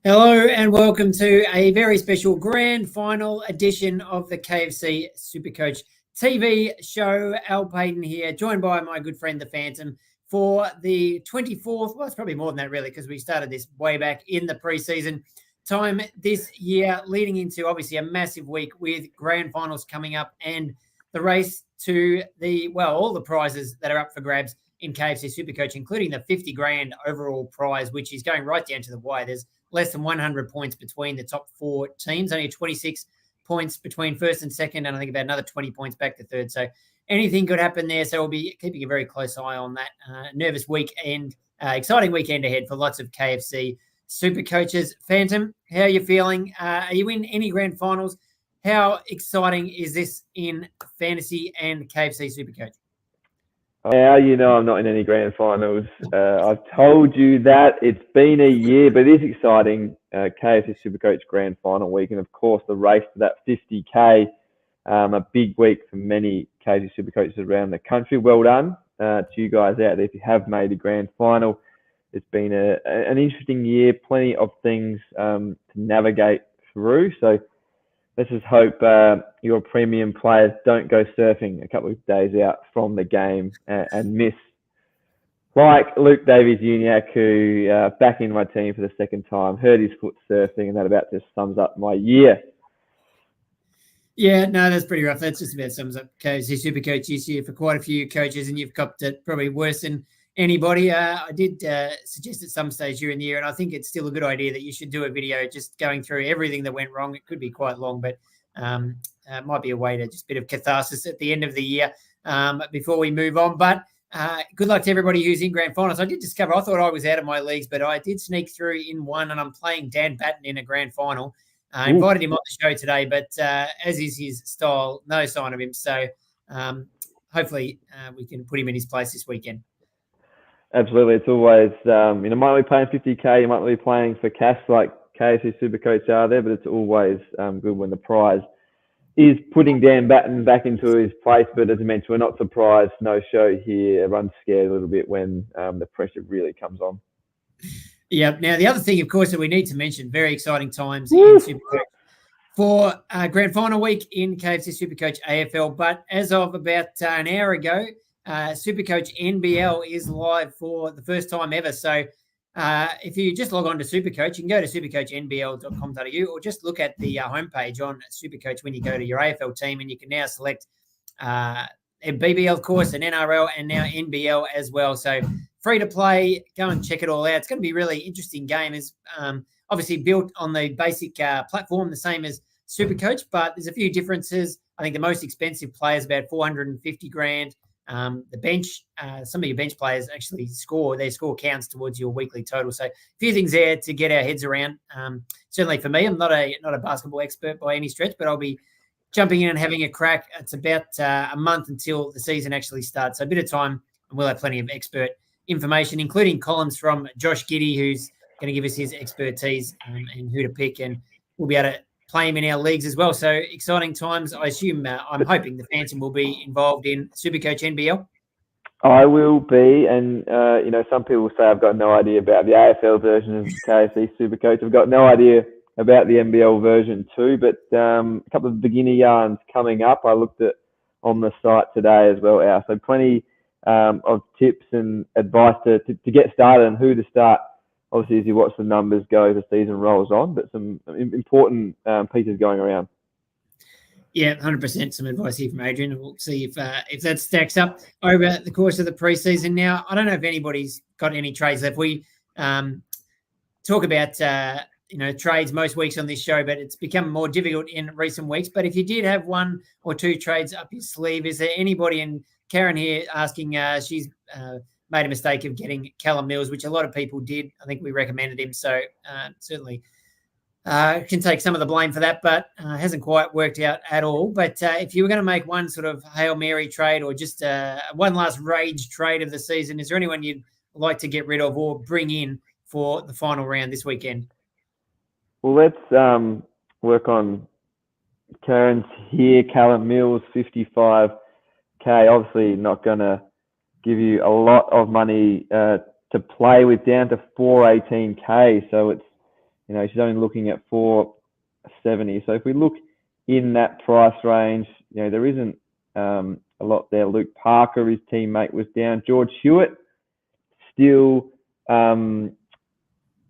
Hello and welcome to a very special grand final edition of the KFC SuperCoach TV show. Al Payton here, joined by my good friend, the Phantom, for the 24th. Well, it's probably more than that, really, because we started this way back in the preseason time this year, leading into obviously a massive week with grand finals coming up and the race to all the prizes that are up for grabs in KFC SuperCoach, including the 50 grand overall prize, which is going right down to the wire. There's less than 100 points between the top four teams, only 26 points between first and second, and I think about another 20 points back to third. So anything could happen there. So we'll be keeping a very close eye on that nervous weekend, exciting weekend ahead for lots of KFC super coaches. Phantom, how are you feeling? Are you in any grand finals? How exciting is this in fantasy and KFC SuperCoach? Now you know I'm not in any grand finals. I've told you that. It's been a year, but it is exciting. KFC SuperCoach grand final week, and of course the race to that 50K. A big week for many KFC SuperCoaches around the country. Well done to you guys out there if you have made the grand final. It's been an interesting year, plenty of things to navigate through. So let's just hope your premium players don't go surfing a couple of days out from the game and miss. Like Luke Davies-Uniacke, who back in my team for the second time, hurt his foot surfing, and that about just sums up my year. Yeah, no, that's pretty rough. That's just about sums up KFC SuperCoach this year for quite a few coaches, and you've copped it probably worse than anybody. I did suggest at some stage during the year, and I think it's still a good idea that you should do a video just going through everything that went wrong. It could be quite long, but it might be a way to just a bit of catharsis at the end of the year before we move on. But good luck to everybody who's in grand finals. I did discover, I thought I was out of my leagues, but I did sneak through in one, and I'm playing Dan Batten in a grand final. I invited him on the show today, but as is his style, no sign of him. So hopefully we can put him in his place this weekend. Absolutely. It's always, might be playing 50K, you might be playing for cash like KFC SuperCoach are there, but it's always good when the prize is putting Dan Batten back into his place. But as I mentioned, we're not surprised. No show here. Everyone's scared a little bit when the pressure really comes on. Yeah. Now, the other thing, of course, that we need to mention, very exciting times in SuperCoach for grand final week in KFC SuperCoach AFL. But as of about an hour ago, SuperCoach NBL is live for the first time ever. So if you just log on to SuperCoach, you can go to supercoachnbl.com.au or just look at the homepage on SuperCoach when you go to your AFL team, and you can now select a BBL, of course, an NRL, and now NBL as well. So free to play. Go and check it all out. It's going to be a really interesting game. It's obviously built on the basic platform, the same as SuperCoach, but there's a few differences. I think the most expensive player is about 450 grand. The bench, some of your bench players actually their score counts towards your weekly total. So a few things there to get our heads around. Certainly for me, I'm not a basketball expert by any stretch, but I'll be jumping in and having a crack. It's about a month until the season actually starts. So a bit of time, and we'll have plenty of expert information, including columns from Josh Giddy, who's going to give us his expertise and who to pick, and we'll be able to play him in our leagues as well. So exciting times. I assume, I'm hoping the Phantom will be involved in SuperCoach NBL. I will be, and some people say I've got no idea about the AFL version of KFC SuperCoach. I've got no idea about the NBL version too, but a couple of beginner yarns coming up. I looked at on the site today as well, Al. So plenty of tips and advice to get started and who to start. Obviously, as you watch the numbers go, the season rolls on, but some important pieces going around. Yeah, 100%. Some advice here from Adrian, and we'll see if that stacks up over the course of the preseason. Now, I don't know if anybody's got any trades left. We talk about trades most weeks on this show, but it's become more difficult in recent weeks. But if you did have one or two trades up your sleeve, is there anybody? And Karen here asking, she's made a mistake of getting Callum Mills, which a lot of people did. I think we recommended him, so certainly can take some of the blame for that, but hasn't quite worked out at all. But if you were going to make one sort of Hail Mary trade or just one last rage trade of the season, is there anyone you'd like to get rid of or bring in for the final round this weekend? Well, let's work on Karen's here. Callum Mills, 55K. Obviously not going to give you a lot of money to play with, down to 418K. So it's she's only looking at 470. So if we look in that price range, there isn't a lot there. Luke Parker, his teammate, was down. George Hewitt, still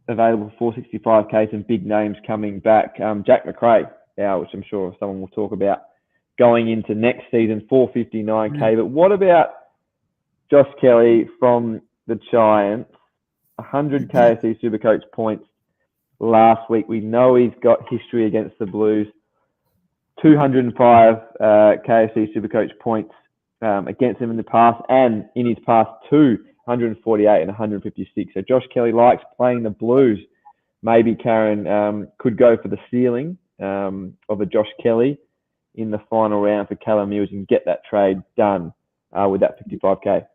available 465k, some big names coming back. Jack McRae, which I'm sure someone will talk about going into next season, 459k. But what about Josh Kelly from the Giants? 100 KFC SuperCoach points last week. We know he's got history against the Blues. 205 KFC SuperCoach points against him in the past, and in his past two, 148 and 156. So Josh Kelly likes playing the Blues. Maybe Karen could go for the ceiling of a Josh Kelly in the final round for Callum Mills and get that trade done with that 55k.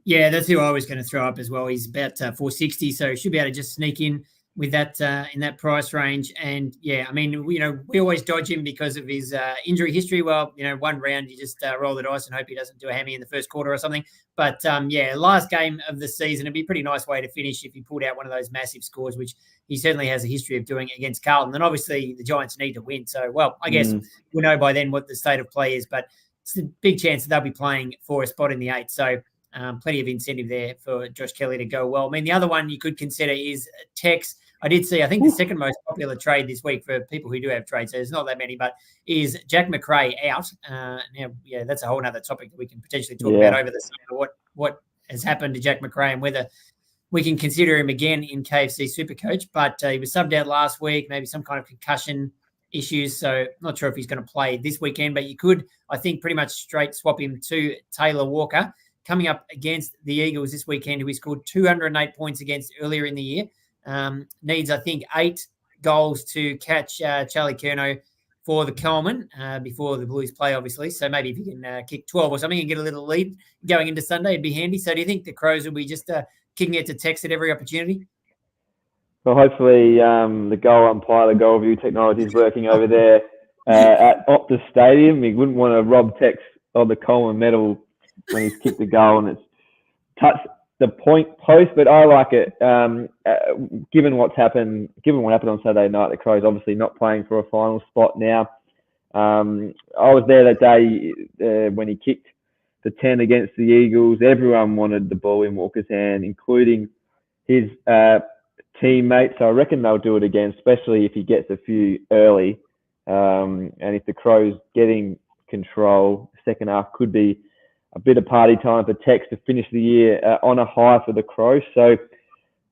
Yeah, that's who I was going to throw up as well. He's about 460, so should be able to just sneak in with that in that price range. And yeah, I mean, we always dodge him because of his injury history. Well, one round you just roll the dice and hope he doesn't do a hammy in the first quarter or something. But yeah, last game of the season, it'd be a pretty nice way to finish if he pulled out one of those massive scores, which he certainly has a history of doing against Carlton. And obviously the Giants need to win. So, well, I guess we'll know by then what the state of play is, but it's a big chance that they'll be playing for a spot in the 8. So plenty of incentive there for Josh Kelly to go well. I mean, the other one you could consider is Tex. I did see, I think the second most popular trade this week for people who do have trades, so there's not that many, but is Jack McRae out. Now, yeah, that's a whole other topic that we can potentially talk about over the summer, what has happened to Jack McRae and whether we can consider him again in KFC SuperCoach. But he was subbed out last week, maybe some kind of concussion issues, so not sure if he's going to play this weekend, but you could, I think, pretty much straight swap him to Taylor Walker, coming up against the Eagles this weekend, who he scored 208 points against earlier in the year. Needs, I think, 8 goals to catch Charlie Curnow for the Coleman before the Blues play, obviously. So maybe if you can kick 12 or something and get a little lead going into Sunday, it'd be handy. So do you think the Crows will be just kicking it to Tex at every opportunity? Well, hopefully the goal umpire, the goal view technology is working over there at Optus Stadium. You wouldn't want to rob Tex of the Coleman medal when he's kicked the goal and it's touched the point post, but I like it. Given what happened on Saturday night, the Crows obviously not playing for a final spot now. I was there that day when he kicked the 10 against the Eagles. Everyone wanted the ball in Walker's hand, including his teammates. So I reckon they'll do it again, especially if he gets a few early. And if the Crows getting control, second half could be a bit of party time for Tex to finish the year on a high for the Crows. So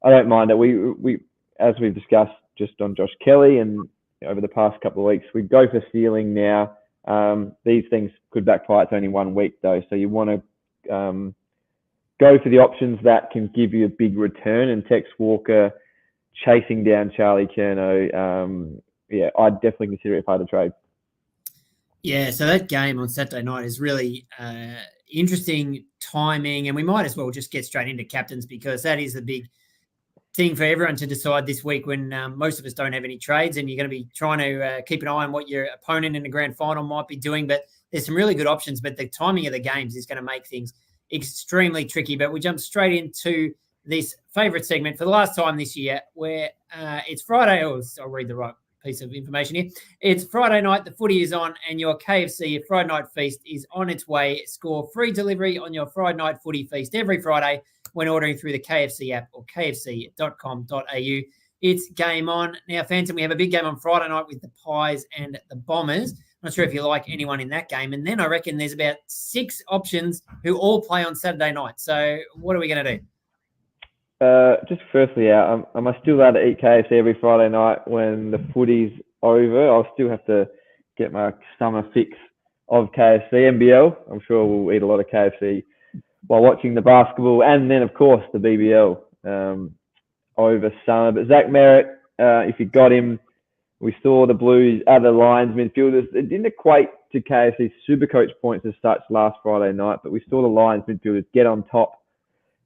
I don't mind it. We as we've discussed just on Josh Kelly and over the past couple of weeks, we go for ceiling now. These things could backfire. It's only 1 week though, so you want to go for the options that can give you a big return. And Tex Walker chasing down Charlie Curnow, I'd definitely consider it part of the trade. Yeah, so that game on Saturday night is really interesting timing, and we might as well just get straight into captains because that is the big thing for everyone to decide this week when most of us don't have any trades, and you're going to be trying to keep an eye on what your opponent in the grand final might be doing. But there's some really good options, but the timing of the games is going to make things extremely tricky. But we jump straight into this favourite segment for the last time this year where it's Friday. I'll read the right piece of information here. It's Friday night, the footy is on, and your KFC, your Friday night feast, is on its way. Score free delivery on your Friday night footy feast every Friday when ordering through the KFC app or kfc.com.au. It's game on. Now, Phantom, we have a big game on Friday night with the Pies and the Bombers. Not sure if you like anyone in that game. And then I reckon there's about 6 options who all play on Saturday night. So what are we going to do? Just firstly, am I still allowed to eat KFC every Friday night when the footy's over? I'll still have to get my summer fix of KFC. NBL, I'm sure we'll eat a lot of KFC while watching the basketball, and then, of course, the BBL over summer. But Zach Merritt, if you got him, we saw the Blues, the Lions midfielders. It didn't equate to KFC SuperCoach points as such last Friday night, but we saw the Lions midfielders get on top.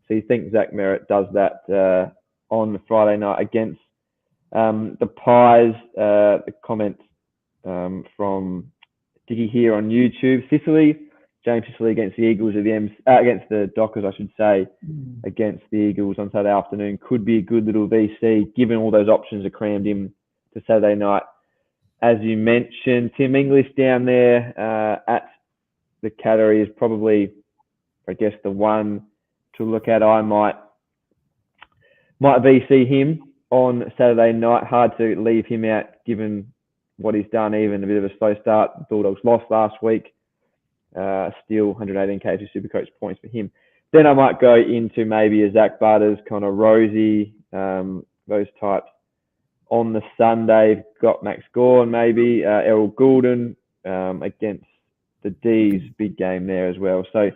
So you think Zach Merritt does that on Friday night against the Pies? The comment from Dicky here on YouTube. Sicily, James Sicily against the Eagles against the Dockers, I should say, against the Eagles on Saturday afternoon could be a good little VC, given all those options are crammed in to Saturday night. As you mentioned, Tim English down there at the Cattery is probably, I guess, the one to look at. I might VC him on Saturday night. Hard to leave him out given what he's done, even a bit of a slow start. The Bulldogs lost last week. Still 118 KFC SuperCoach points for him. Then I might go into maybe a Zach Butters, Connor Rosie, those types. On the Sunday, got Max Gorn maybe, Errol Goulden against the D's, big game there as well. So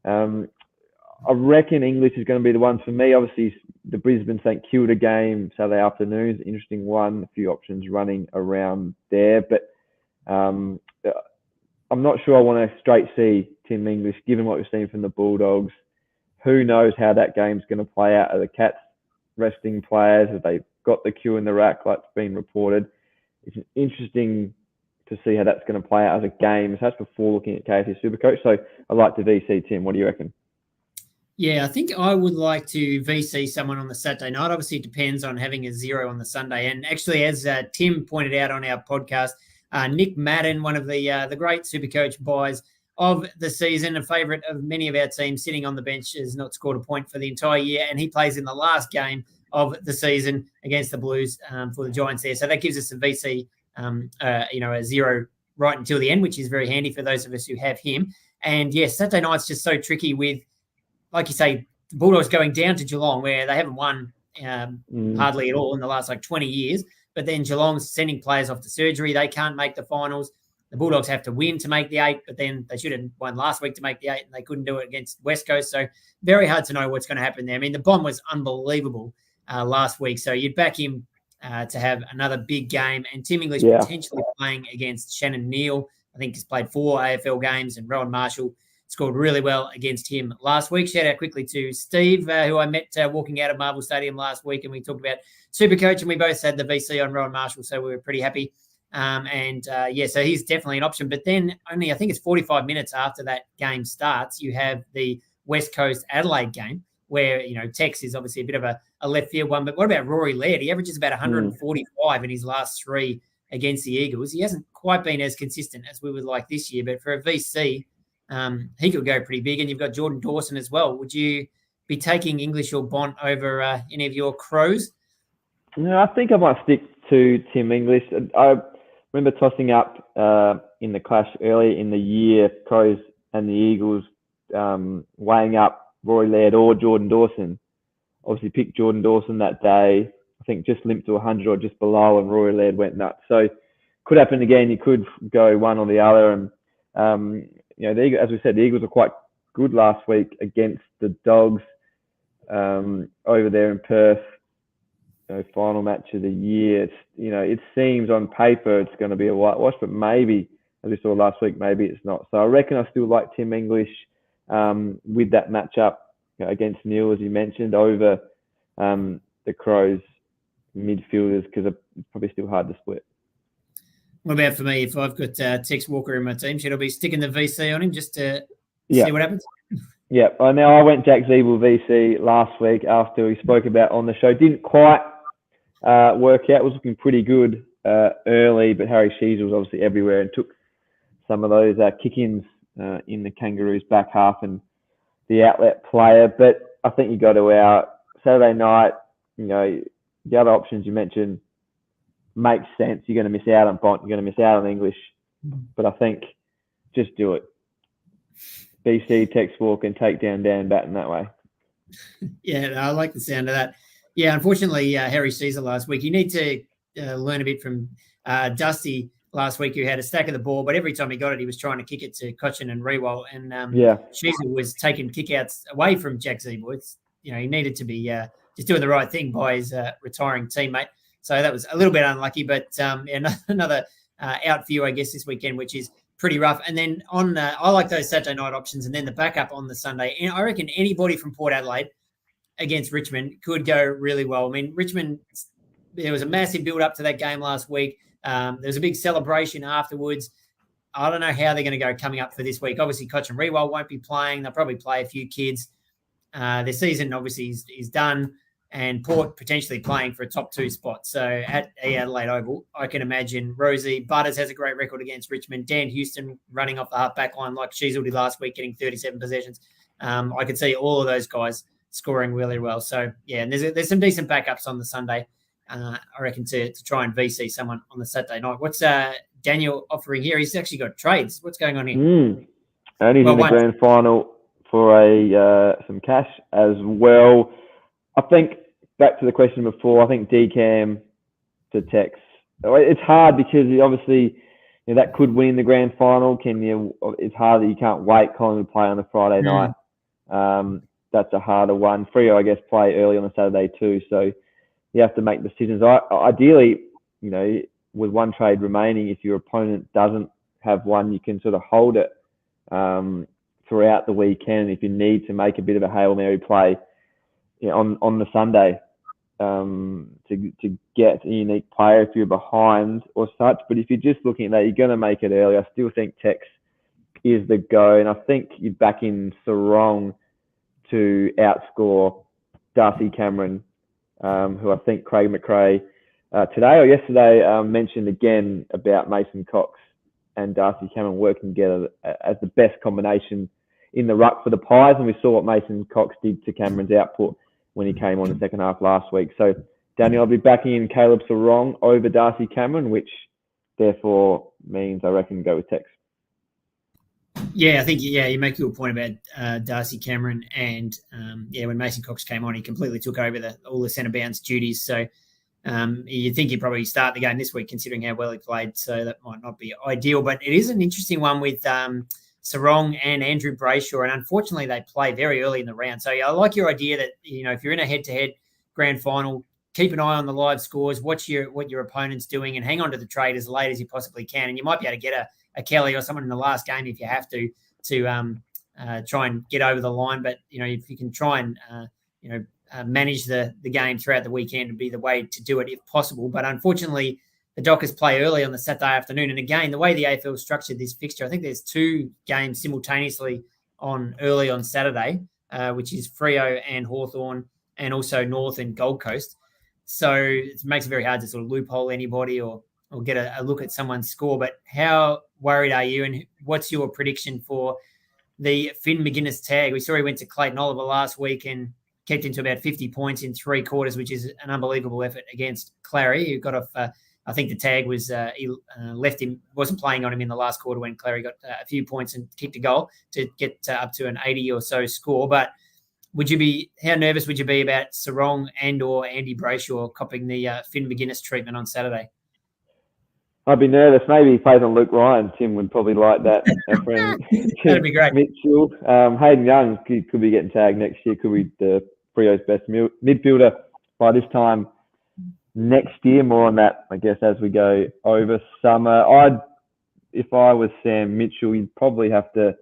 I reckon English is going to be the one for me. Obviously, the Brisbane St Kilda game Saturday afternoon is an interesting one. A few options running around there, but I'm not sure I want to straight see Tim English, given what we've seen from the Bulldogs. Who knows how that game's going to play out? Are the Cats resting players? Have they got the queue in the rack like it's been reported? It's interesting to see how that's going to play out as a game. So that's before looking at KFC SuperCoach. So I'd like to VC Tim. What do you reckon? Yeah, I think I would like to VC someone on the Saturday night. Obviously, it depends on having a zero on the Sunday. And actually, as Tim pointed out on our podcast, Nick Madden, one of the great SuperCoach buys of the season, a favourite of many of our teams, sitting on the bench, has not scored a point for the entire year, and he plays in the last game of the season against the Blues for the Giants there. So that gives us a VC, a zero right until the end, which is very handy for those of us who have him. And yes, Saturday night's just so tricky with, like you say, the Bulldogs going down to Geelong, where they haven't won hardly at all in the last 20 years. But then Geelong's sending players off to surgery. They can't make the finals. The Bulldogs have to win to make the 8, but then they should have won last week to make the 8, and they couldn't do it against West Coast. So very hard to know what's going to happen there. I mean, the bomb was unbelievable last week. So you'd back him to have another big game. And Tim English potentially playing against Shannon Neal. I think he's played 4 AFL games, and Rowan Marshall scored really well against him last week. Shout out quickly to Steve, who I met walking out of Marvel Stadium last week, and we talked about SuperCoach, and we both had the VC on Rowan Marshall, so we were pretty happy. So he's definitely an option. But then only, I think it's 45 minutes after that game starts, you have the West Coast Adelaide game, where, Tex is obviously a bit of a left field one. But what about Rory Laird? He averages about 145 in his last 3 against the Eagles. He hasn't quite been as consistent as we would like this year, but for a VC, he could go pretty big. And you've got Jordan Dawson as well. Would you be taking English or Bont over any of your Crows? No, I think I might stick to Tim English. I remember tossing up in the clash earlier in the year, Crows and the Eagles, weighing up Rory Laird or Jordan Dawson. Obviously picked Jordan Dawson that day. I think just limped to 100 or just below, and Rory Laird went nuts. So could happen again. You could go one or the other. And, as we said, the Eagles were quite good last week against the Dogs over there in Perth. Final match of the year. It seems on paper it's going to be a whitewash, but maybe, as we saw last week, maybe it's not. So I reckon I still like Tim English with that matchup against Neil, as you mentioned, over the Crows midfielders, because it's probably still hard to split. What about for me? If I've got Tex Walker in my team, should I be sticking the VC on him just to see what happens? Yeah. Now I went Jack Zeeble VC last week after we spoke about on the show. Didn't quite work out. It was looking pretty good early, but Harry Sheezel was obviously everywhere and took some of those kick-ins in the Kangaroos back half and the outlet player. But I think you got to our Saturday night, the other options you mentioned makes sense. You're going to miss out on Bont. You're going to miss out on English. But I think just do it. BC, Tex Walker, and take down Dan Batten that way. Yeah, I like the sound of that. Yeah, unfortunately, Harry Caesar last week. You need to learn a bit from Dusty last week, who had a stack of the ball, but every time he got it, he was trying to kick it to Cochin and Rewell. And Caesar was taking kickouts away from Jack Zeeble. He needed to be just doing the right thing by his retiring teammate. So that was a little bit unlucky, but another out for you, I guess, this weekend, which is pretty rough. And then I like those Saturday night options, and then the backup on the Sunday. And I reckon anybody from Port Adelaide against Richmond could go really well. I mean, Richmond, there was a massive build up to that game last week. There was a big celebration afterwards. I don't know how they're going to go coming up for this week. Obviously, Koch and Rewell won't be playing. They'll probably play a few kids. Their season obviously is done, and Port potentially playing for a top 2 spot. So at Adelaide Oval, I can imagine Rosie Butters has a great record against Richmond. Dan Houston running off the half-back line like Sheasel did last week, getting 37 possessions. I could see all of those guys scoring really well. So, yeah, and there's some decent backups on the Sunday, I reckon, to try and VC someone on the Saturday night. What's Daniel offering here? He's actually got trades. What's going on here? And he's in the grand final for some cash as well. I think, back to the question before, I think DCAM to Tex. It's hard because obviously that could win the grand final. It's hard that you can't wait Collingwood to play on a Friday night. That's a harder one. Freo, I guess, play early on a Saturday too. So you have to make decisions. Ideally, with one trade remaining, if your opponent doesn't have one, you can sort of hold it throughout the weekend if you need to make a bit of a Hail Mary play on the Sunday to get a unique player if you're behind or such. But if you're just looking at that, you're going to make it early. I still think Tex is the go. And I think you're back in Sarong to outscore Darcy Cameron, who I think Craig McRae today or yesterday mentioned again about Mason Cox and Darcy Cameron working together as the best combination in the ruck for the Pies. And we saw what Mason Cox did to Cameron's output when he came on the second half last week. So, Daniel, I'll be backing in Caleb Sarong over Darcy Cameron, which therefore means I reckon go with Tex. Yeah, I think, you make your point about Darcy Cameron. And, when Mason Cox came on, he completely took over all the centre bounce duties. So you'd think he'd probably start the game this week considering how well he played. So that might not be ideal. But it is an interesting one with Sarong and Andrew Brayshaw, and unfortunately they play very early in the round. So I like your idea that, if you're in a head-to-head grand final, keep an eye on the live scores, watch what your opponent's doing, and hang on to the trade as late as you possibly can. And you might be able to get a Kelly or someone in the last game if you have to try and get over the line. But, if you can try and, manage the game throughout the weekend would be the way to do it if possible. But unfortunately, the Dockers play early on the Saturday afternoon. And again, the way the AFL structured this fixture, I think there's 2 games simultaneously early on Saturday, which is Freo and Hawthorn, and also North and Gold Coast. So it makes it very hard to sort of loophole anybody or get a look at someone's score. But how worried are you, and what's your prediction for the Finn McGuinness tag? We saw he went to Clayton Oliver last week and kept him to about 50 points in 3 quarters, which is an unbelievable effort against Clary, who got off I think the tag was he left him, wasn't playing on him in the last quarter when Clary got a few points and kicked a goal to get up to an 80 or so score. But how nervous would you be about Sarong and or Andy Brayshaw copying the Finn McGuinness treatment on Saturday? I'd be nervous. Maybe he plays on Luke Ryan. Tim would probably like that. Our friend That'd be great. Mitchell. Hayden Young could be getting tagged next year. Could be the Freo's best midfielder by this time next year. More on that, I guess, as we go over summer. If I was Sam Mitchell, you'd probably have to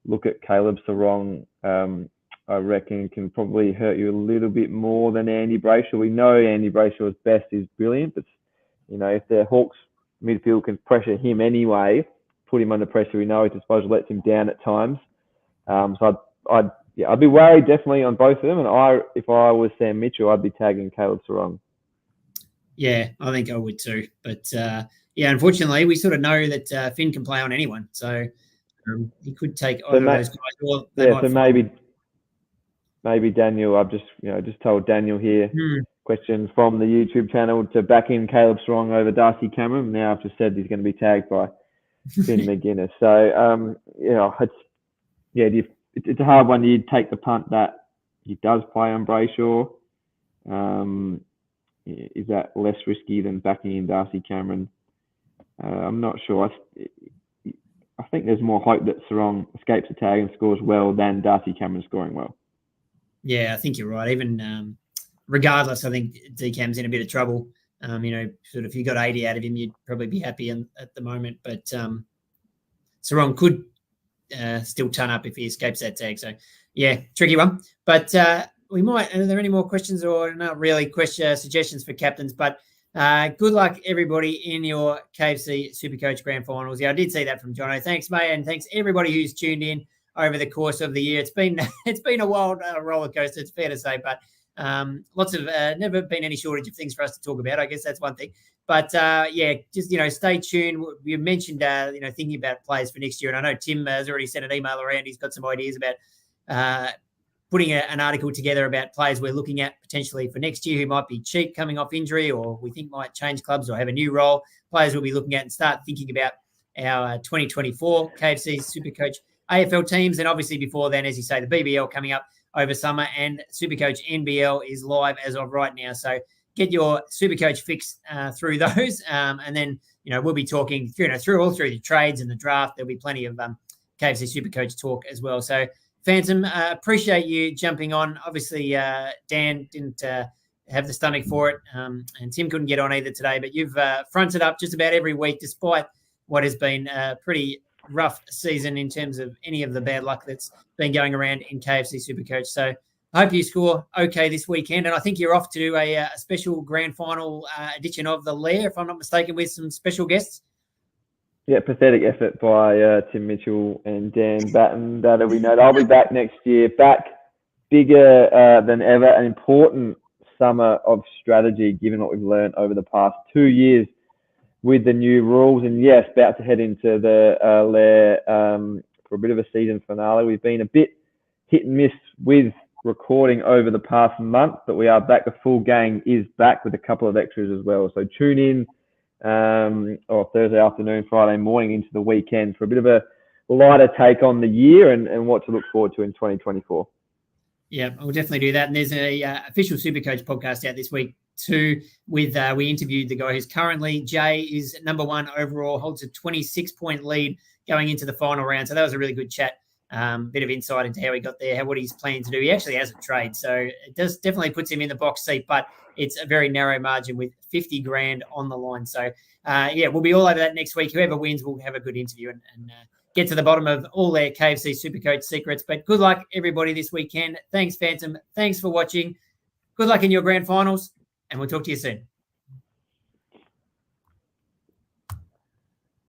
look at Caleb Sarong. I reckon can probably hurt you a little bit more than Andy Brayshaw. We know Andy Brayshaw's best is brilliant, but if the Hawks midfield can pressure him anyway, put him under pressure, we know it, I suppose, lets him down at times. So I'd be worried definitely on both of them. And if I was Sam Mitchell, I'd be tagging Caleb Sarong. Yeah, I think I would too. But unfortunately, we sort of know that Finn can play on anyone, so he could take either of those guys. Well, so maybe Daniel. I've just told Daniel here. Question from the YouTube channel to back in Caleb Sarong over Darcy Cameron. Now I've just said he's going to be tagged by Finn McGuinness. So it's a hard one. You'd take the punt that he does play on Brayshaw. Is that less risky than backing in Darcy Cameron? I'm not sure. I think there's more hope that Sarong escapes the tag and scores well than Darcy Cameron scoring well. Yeah, I think you're right. Even regardless, I think DCAM's in a bit of trouble. Sort of if you got 80 out of him, you'd probably be happy at the moment. But Sarong could still turn up if he escapes that tag. So, yeah, tricky one. But we might. Are there any more questions or not really suggestions for captains? But Good luck, everybody, in your KFC SuperCoach Grand Finals. Yeah, I did see that from Jono. Thanks, mate, and thanks everybody who's tuned in over the course of the year. It's been a wild roller coaster, it's fair to say, but lots of never been any shortage of things for us to talk about. I guess that's one thing. But just stay tuned. You mentioned thinking about players for next year, and I know Tim has already sent an email around. He's got some ideas about putting an article together about players we're looking at potentially for next year who might be cheap coming off injury or we think might change clubs or have a new role. Players we'll be looking at and start thinking about our 2024 KFC SuperCoach AFL teams. And obviously before then, as you say, the BBL coming up over summer and SuperCoach NBL is live as of right now. So get your SuperCoach fix through those. And then, we'll be talking through the trades and the draft. There'll be plenty of KFC SuperCoach talk as well. So Phantom, appreciate you jumping on. Obviously, Dan didn't have the stomach for it, and Tim couldn't get on either today, but you've fronted up just about every week despite what has been a pretty rough season in terms of any of the bad luck that's been going around in KFC SuperCoach. So I hope you score okay this weekend, and I think you're off to do a special grand final edition of The Lair, if I'm not mistaken, with some special guests. Yeah, pathetic effort by Tim Mitchell and Dan Batten. That'll be noted. I'll be back next year, back bigger than ever. An important summer of strategy, given what we've learned over the past 2 years with the new rules. And yes, about to head into the Lair for a bit of a season finale. We've been a bit hit and miss with recording over the past month, but we are back. The full gang is back with a couple of extras as well. So tune in. Or Thursday afternoon, Friday morning into the weekend for a bit of a lighter take on the year and what to look forward to in 2024. Yeah, we'll definitely do that. And there's a official SuperCoach podcast out this week too with we interviewed the guy who's currently, Jay, is number 1 overall, holds a 26-point lead going into the final round. So that was a really good chat. Bit of insight into how he got there, what he's planning to do. He actually has a trade, so it does definitely puts him in the box seat, but it's a very narrow margin with 50 grand on the line. So, we'll be all over that next week. Whoever wins will have a good interview and get to the bottom of all their KFC SuperCoach secrets. But good luck, everybody, this weekend. Thanks, Phantom. Thanks for watching. Good luck in your grand finals, and we'll talk to you soon.